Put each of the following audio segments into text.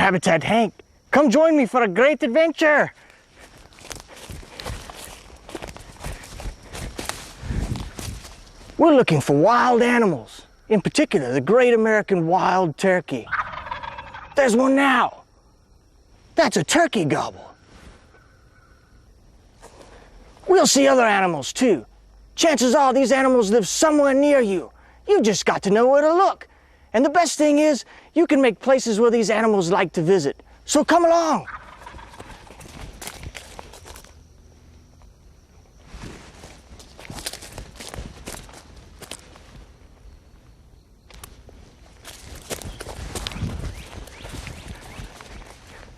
Habitat Hank. Come join me for a great adventure. We're looking for wild animals, in particular the great American wild turkey. There's one now. That's a turkey gobble. We'll see other animals too. Chances are these animals live somewhere near you. You just got to know where to look. And the best thing is, you can make places where these animals like to visit. So come along.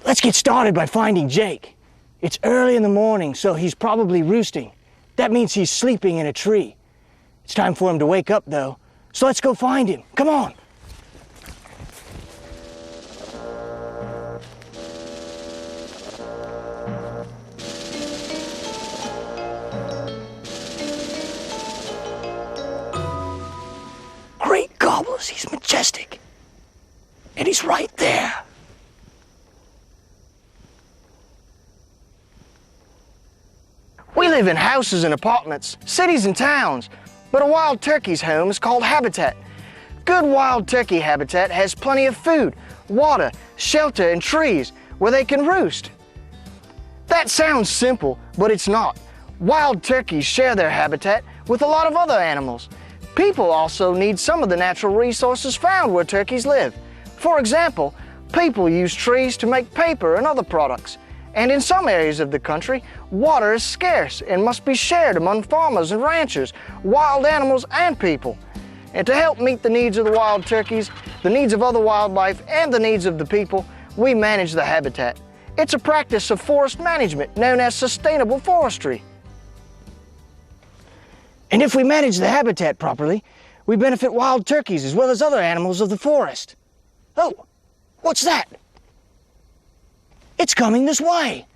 Let's get started by finding Jake. It's early in the morning, so he's probably roosting. That means he's sleeping in a tree. It's time for him to wake up, though. So let's go find him. Come on. Great gobbles, he's majestic. And he's right there. We live in houses and apartments, cities and towns, but a wild turkey's home is called habitat. Good wild turkey habitat has plenty of food, water, shelter, and trees where they can roost. That sounds simple, but it's not. Wild turkeys share their habitat with a lot of other animals. People also need some of the natural resources found where turkeys live. For example, people use trees to make paper and other products. And in some areas of the country, water is scarce and must be shared among farmers and ranchers, wild animals and people. And to help meet the needs of the wild turkeys, the needs of other wildlife, and the needs of the people, we manage the habitat. It's a practice of forest management known as sustainable forestry. And if we manage the habitat properly, we benefit wild turkeys as well as other animals of the forest. Oh, what's that? It's coming this way.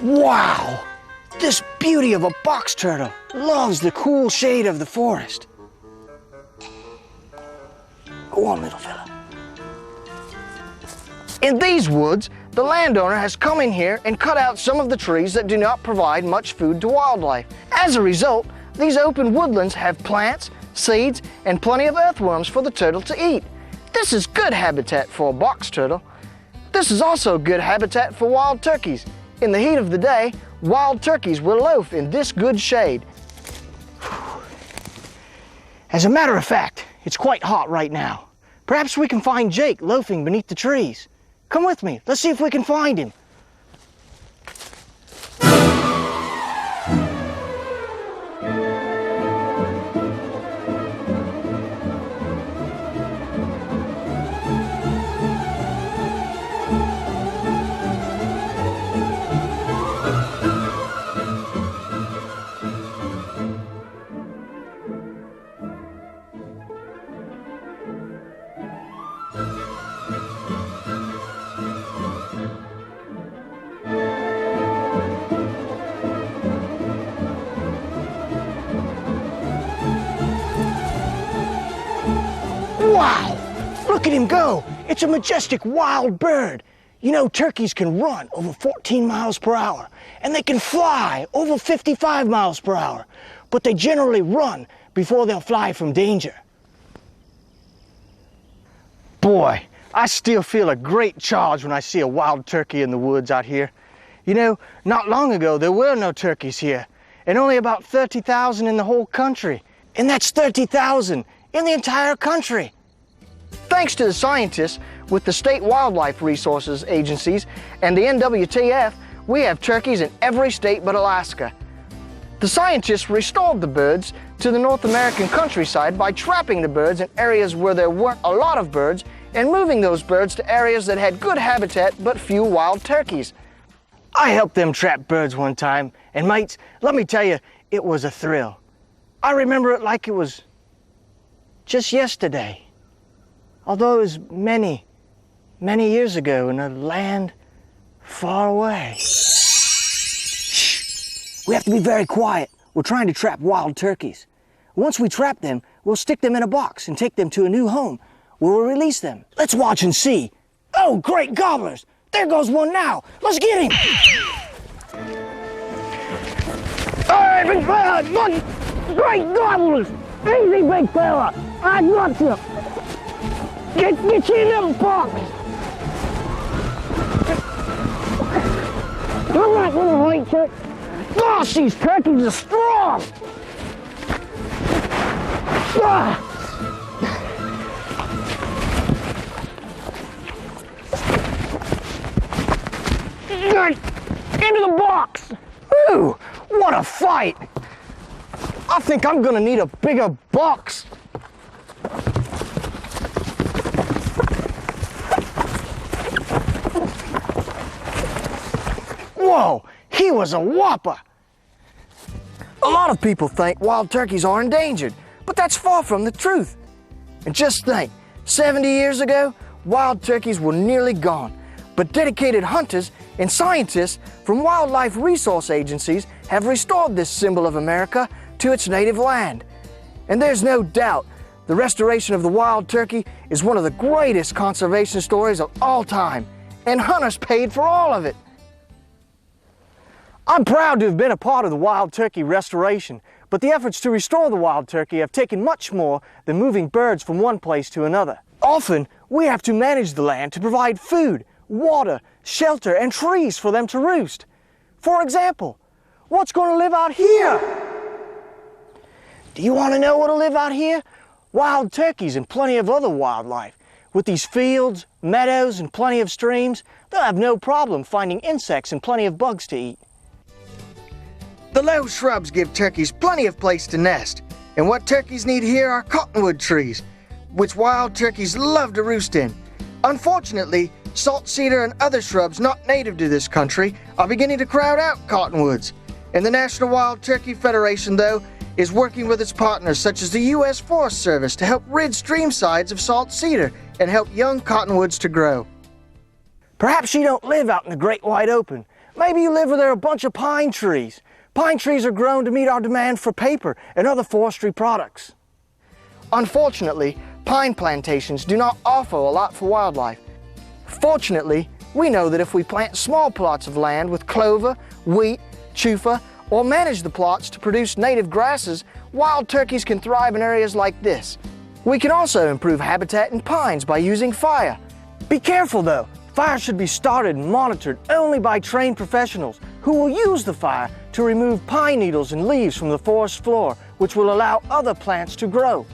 Wow! This beauty of a box turtle loves the cool shade of the forest. Go on, little fella. In these woods, the landowner has come in here and cut out some of the trees that do not provide much food to wildlife. As a result, these open woodlands have plants, seeds, and plenty of earthworms for the turtle to eat. This is good habitat for a box turtle. This is also good habitat for wild turkeys. In the heat of the day, wild turkeys will loaf in this good shade. As a matter of fact, it's quite hot right now. Perhaps we can find Jake loafing beneath the trees. Come with me, let's see if we can find him. Wow! Look at him go! It's a majestic wild bird. You know, turkeys can run over 14 miles per hour, and they can fly over 55 miles per hour, but they generally run before they'll fly from danger. Boy, I still feel a great charge when I see a wild turkey in the woods out here. You know, not long ago there were no turkeys here, and only about 30,000 in the whole country. And that's 30,000 in the entire country. Thanks to the scientists with the state wildlife resources agencies and the NWTF, we have turkeys in every state but Alaska. The scientists restored the birds to the North American countryside by trapping the birds in areas where there weren't a lot of birds and moving those birds to areas that had good habitat but few wild turkeys. I helped them trap birds one time, and mates, let me tell you, it was a thrill. I remember it like it was just yesterday, although it was many, many years ago in a land far away. Shh! We have to be very quiet. We're trying to trap wild turkeys. Once we trap them, we'll stick them in a box and take them to a new home where we'll release them. Let's watch and see. Oh, great gobblers! There goes one now. Let's get him! Hey, big fella! Look! Great gobblers! Easy, big fella! I got you! Get you in them box! Come on, little white turkey! Gosh, these turkeys are strong! Ah. Into the box! Ooh, what a fight! I think I'm gonna need a bigger box. Whoa, he was a whopper! A lot of people think wild turkeys are endangered, but that's far from the truth. And just think, 70 years ago, wild turkeys were nearly gone, but dedicated hunters and scientists from wildlife resource agencies have restored this symbol of America to its native land. And there's no doubt the restoration of the wild turkey is one of the greatest conservation stories of all time, and hunters paid for all of it. I'm proud to have been a part of the wild turkey restoration, but the efforts to restore the wild turkey have taken much more than moving birds from one place to another. Often, we have to manage the land to provide food, water, shelter, and trees for them to roost. For example, what's going to live out here? Do you want to know what'll live out here? Wild turkeys and plenty of other wildlife. With these fields, meadows, and plenty of streams, they'll have no problem finding insects and plenty of bugs to eat. The low shrubs give turkeys plenty of place to nest, and what turkeys need here are cottonwood trees, which wild turkeys love to roost in. Unfortunately, salt cedar and other shrubs not native to this country are beginning to crowd out cottonwoods. And the National Wild Turkey Federation, though, is working with its partners such as the U.S. Forest Service to help rid stream sides of salt cedar and help young cottonwoods to grow. Perhaps you don't live out in the great wide open. Maybe you live where there are a bunch of pine trees. Pine trees are grown to meet our demand for paper and other forestry products. Unfortunately, pine plantations do not offer a lot for wildlife. Fortunately, we know that if we plant small plots of land with clover, wheat, chufa, or manage the plots to produce native grasses, wild turkeys can thrive in areas like this. We can also improve habitat in pines by using fire. Be careful though, fire should be started and monitored only by trained professionals who will use the fire to remove pine needles and leaves from the forest floor, which will allow other plants to grow.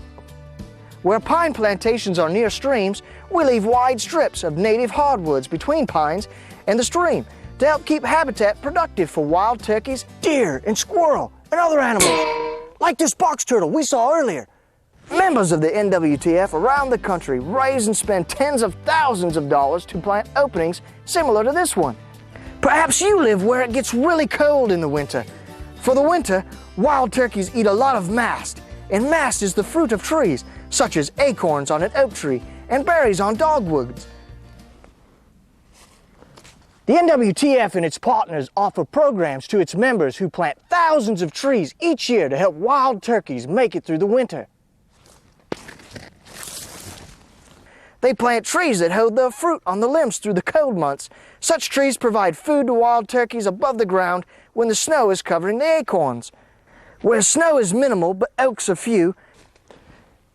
Where pine plantations are near streams, we leave wide strips of native hardwoods between pines and the stream to help keep habitat productive for wild turkeys, deer, and squirrel, and other animals, like this box turtle we saw earlier. Members of the NWTF around the country raise and spend tens of thousands of dollars to plant openings similar to this one. Perhaps you live where it gets really cold in the winter. For the winter, wild turkeys eat a lot of mast, and mast is the fruit of trees, such as acorns on an oak tree and berries on dogwoods. The NWTF and its partners offer programs to its members who plant thousands of trees each year to help wild turkeys make it through the winter. They plant trees that hold their fruit on the limbs through the cold months. Such trees provide food to wild turkeys above the ground when the snow is covering the acorns. Where snow is minimal but oaks are few,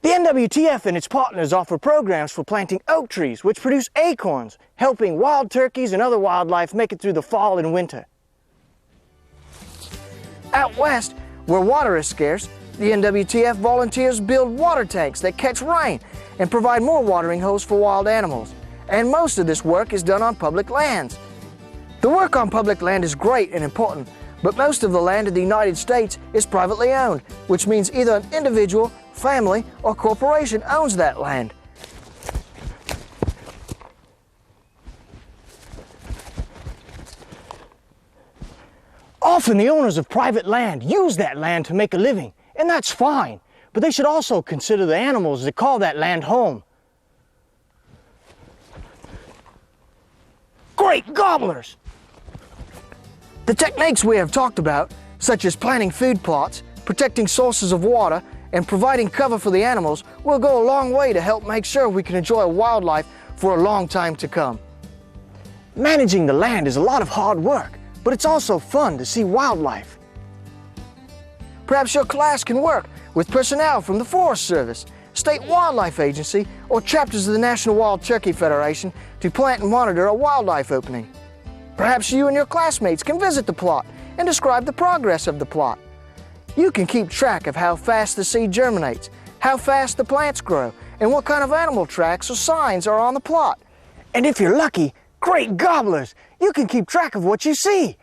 the NWTF and its partners offer programs for planting oak trees which produce acorns, helping wild turkeys and other wildlife make it through the fall and winter. Out west, where water is scarce, the NWTF volunteers build water tanks that catch rain and provide more watering holes for wild animals. And most of this work is done on public lands. The work on public land is great and important, but most of the land in the United States is privately owned, which means either an individual, family, or corporation owns that land. Often the owners of private land use that land to make a living, and that's fine. But they should also consider the animals that call that land home. Great gobblers! The techniques we have talked about, such as planting food plots, protecting sources of water, and providing cover for the animals, will go a long way to help make sure we can enjoy wildlife for a long time to come. Managing the land is a lot of hard work, but it's also fun to see wildlife. Perhaps your class can work with personnel from the Forest Service, State Wildlife Agency, or chapters of the National Wild Turkey Federation to plant and monitor a wildlife opening. Perhaps you and your classmates can visit the plot and describe the progress of the plot. You can keep track of how fast the seed germinates, how fast the plants grow, and what kind of animal tracks or signs are on the plot. And if you're lucky, great gobblers, you can keep track of what you see.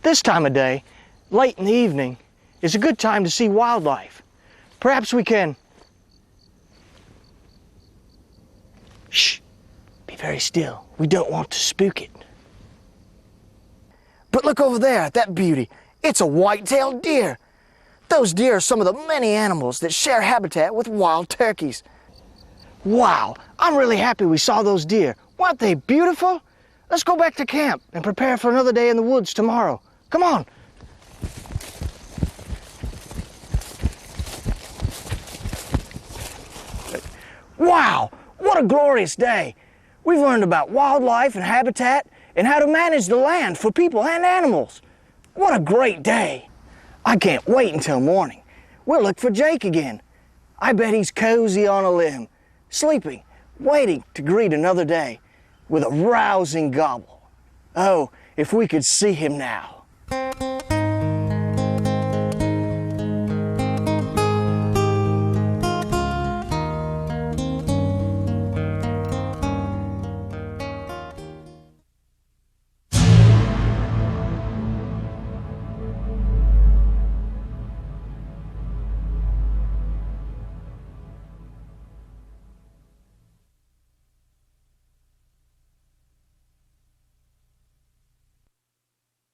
This time of day, late in the evening, is a good time to see wildlife. Perhaps we can... Shh! Be very still. We don't want to spook it. But look over there at that beauty. It's a white-tailed deer. Those deer are some of the many animals that share habitat with wild turkeys. Wow, I'm really happy we saw those deer. Weren't they beautiful? Let's go back to camp and prepare for another day in the woods tomorrow. Come on. Wow, what a glorious day. We've learned about wildlife and habitat and how to manage the land for people and animals. What a great day. I can't wait until morning. We'll look for Jake again. I bet he's cozy on a limb, sleeping, waiting to greet another day with a rousing gobble. Oh, if we could see him now.